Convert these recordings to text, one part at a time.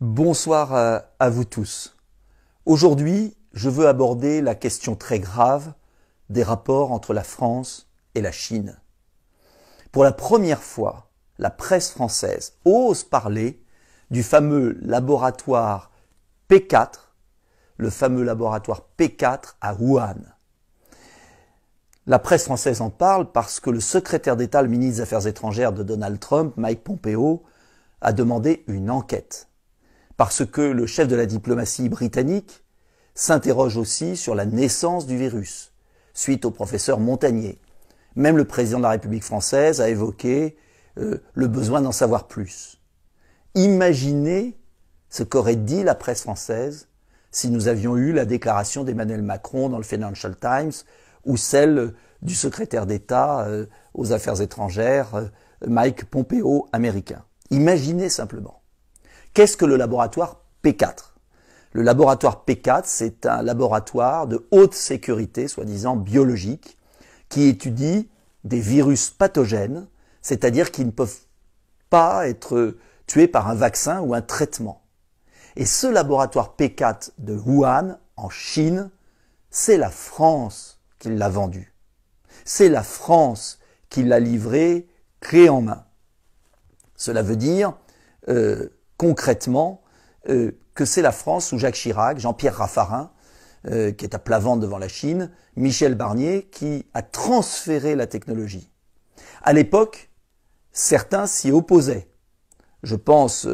Bonsoir à vous tous. Aujourd'hui, je veux aborder la question très grave des rapports entre la France et la Chine. Pour la première fois, la presse française ose parler du fameux laboratoire P4, le fameux laboratoire P4 à Wuhan. La presse française en parle parce que le secrétaire d'État, le ministre des Affaires étrangères de Donald Trump, Mike Pompeo, a demandé une enquête. Parce que le chef de la diplomatie britannique s'interroge aussi sur la naissance du virus, suite au professeur Montagnier. Même le président de la République française a évoqué le besoin d'en savoir plus. Imaginez ce qu'aurait dit la presse française si nous avions eu la déclaration d'Emmanuel Macron dans le Financial Times ou celle du secrétaire d'État aux Affaires étrangères, Mike Pompeo, américain. Imaginez simplement. Qu'est-ce que le laboratoire P4 ? Le laboratoire P4, c'est un laboratoire de haute sécurité, soi-disant biologique, qui étudie des virus pathogènes, c'est-à-dire qui ne peuvent pas être tués par un vaccin ou un traitement. Et ce laboratoire P4 de Wuhan, en Chine, c'est la France qui l'a vendu. C'est la France qui l'a livré clé en main. Cela veut dire concrètement que c'est la France sous Jacques Chirac, Jean-Pierre Raffarin, qui est à plat ventre devant la Chine, Michel Barnier, qui a transféré la technologie. À l'époque, certains s'y opposaient. Je pense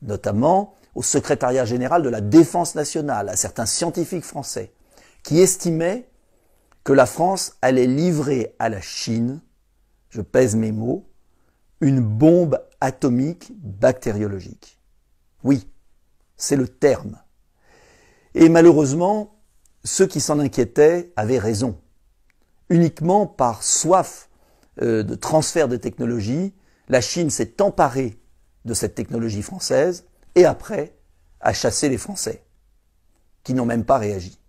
notamment au secrétariat général de la Défense nationale, à certains scientifiques français, qui estimaient que la France allait livrer à la Chine, je pèse mes mots, une bombe atomique bactériologique. Oui, c'est le terme. Et malheureusement, ceux qui s'en inquiétaient avaient raison. Uniquement par soif de transfert de technologie, la Chine s'est emparée de cette technologie française et après a chassé les Français, qui n'ont même pas réagi.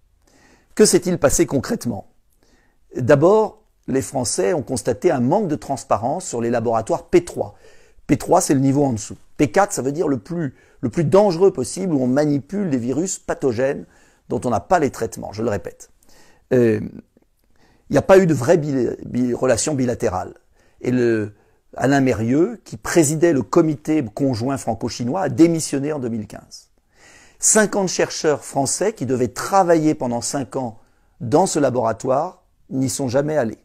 Que s'est-il passé concrètement ? D'abord, les Français ont constaté un manque de transparence sur les laboratoires P3. P3, c'est le niveau en dessous. P4, ça veut dire le plus dangereux possible, où on manipule des virus pathogènes dont on n'a pas les traitements, je le répète. Il n'y a pas eu de vraie relation bilatérale. Et Alain Mérieux, qui présidait le comité conjoint franco-chinois, a démissionné en 2015. 50 chercheurs français qui devaient travailler pendant 5 ans dans ce laboratoire n'y sont jamais allés.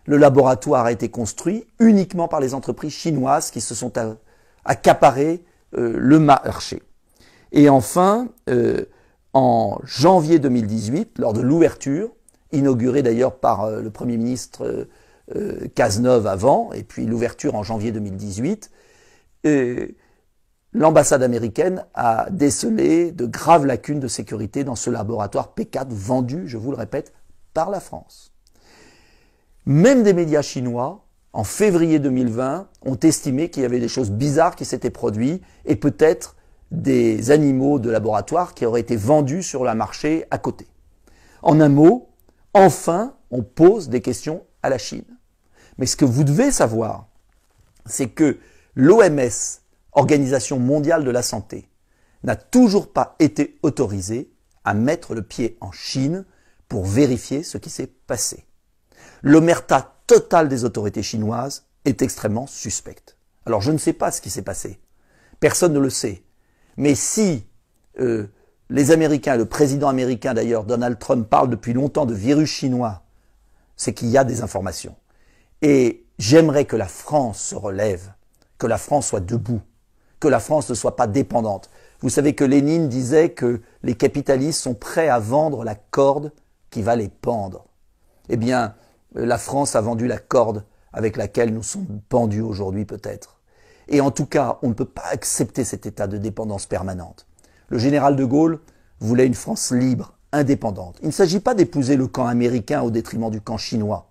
Le laboratoire a été construit uniquement par les entreprises chinoises qui se sont accaparées le marché. Et enfin, en janvier 2018, lors de l'ouverture, inaugurée d'ailleurs par le Premier ministre Cazeneuve avant, et puis l'ouverture en janvier 2018, l'ambassade américaine a décelé de graves lacunes de sécurité dans ce laboratoire P4 vendu, je vous le répète, par la France. Même des médias chinois, en février 2020, ont estimé qu'il y avait des choses bizarres qui s'étaient produites et peut-être des animaux de laboratoire qui auraient été vendus sur le marché à côté. En un mot, enfin, on pose des questions à la Chine. Mais ce que vous devez savoir, c'est que l'OMS, Organisation mondiale de la santé, n'a toujours pas été autorisée à mettre le pied en Chine pour vérifier ce qui s'est passé. L'omerta totale des autorités chinoises est extrêmement suspecte. Alors je ne sais pas ce qui s'est passé. Personne ne le sait. Mais si les Américains, le président américain d'ailleurs, Donald Trump, parle depuis longtemps de virus chinois, c'est qu'il y a des informations. Et j'aimerais que la France se relève, que la France soit debout, que la France ne soit pas dépendante. Vous savez que Lénine disait que les capitalistes sont prêts à vendre la corde qui va les pendre. Eh bien, la France a vendu la corde avec laquelle nous sommes pendus aujourd'hui peut-être. Et en tout cas, on ne peut pas accepter cet état de dépendance permanente. Le général de Gaulle voulait une France libre, indépendante. Il ne s'agit pas d'épouser le camp américain au détriment du camp chinois.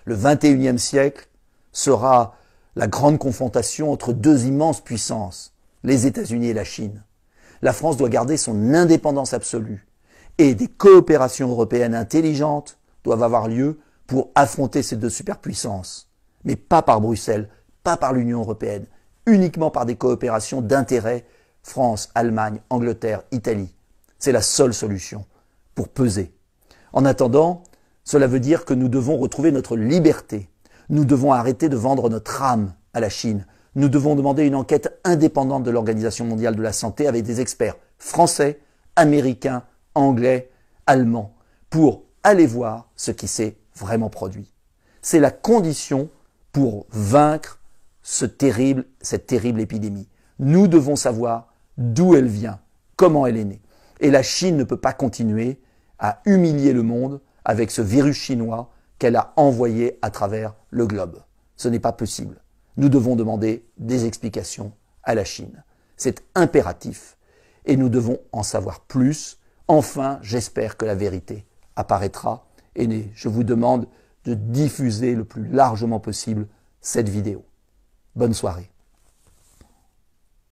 Le XXIe siècle sera la grande confrontation entre deux immenses puissances, les États-Unis et la Chine. La France doit garder son indépendance absolue et des coopérations européennes intelligentes doivent avoir lieu pour affronter ces deux superpuissances, mais pas par Bruxelles, pas par l'Union européenne, uniquement par des coopérations d'intérêt France, Allemagne, Angleterre, Italie. C'est la seule solution pour peser. En attendant, cela veut dire que nous devons retrouver notre liberté. Nous devons arrêter de vendre notre âme à la Chine. Nous devons demander une enquête indépendante de l'Organisation mondiale de la santé avec des experts français, américains, anglais, allemands, pour aller voir ce qui s'est vraiment produit. C'est la condition pour vaincre cette terrible épidémie. Nous devons savoir d'où elle vient, comment elle est née. Et la Chine ne peut pas continuer à humilier le monde avec ce virus chinois qu'elle a envoyé à travers le globe. Ce n'est pas possible. Nous devons demander des explications à la Chine. C'est impératif et nous devons en savoir plus. Enfin, j'espère que la vérité apparaîtra et je vous demande de diffuser le plus largement possible cette vidéo. Bonne soirée.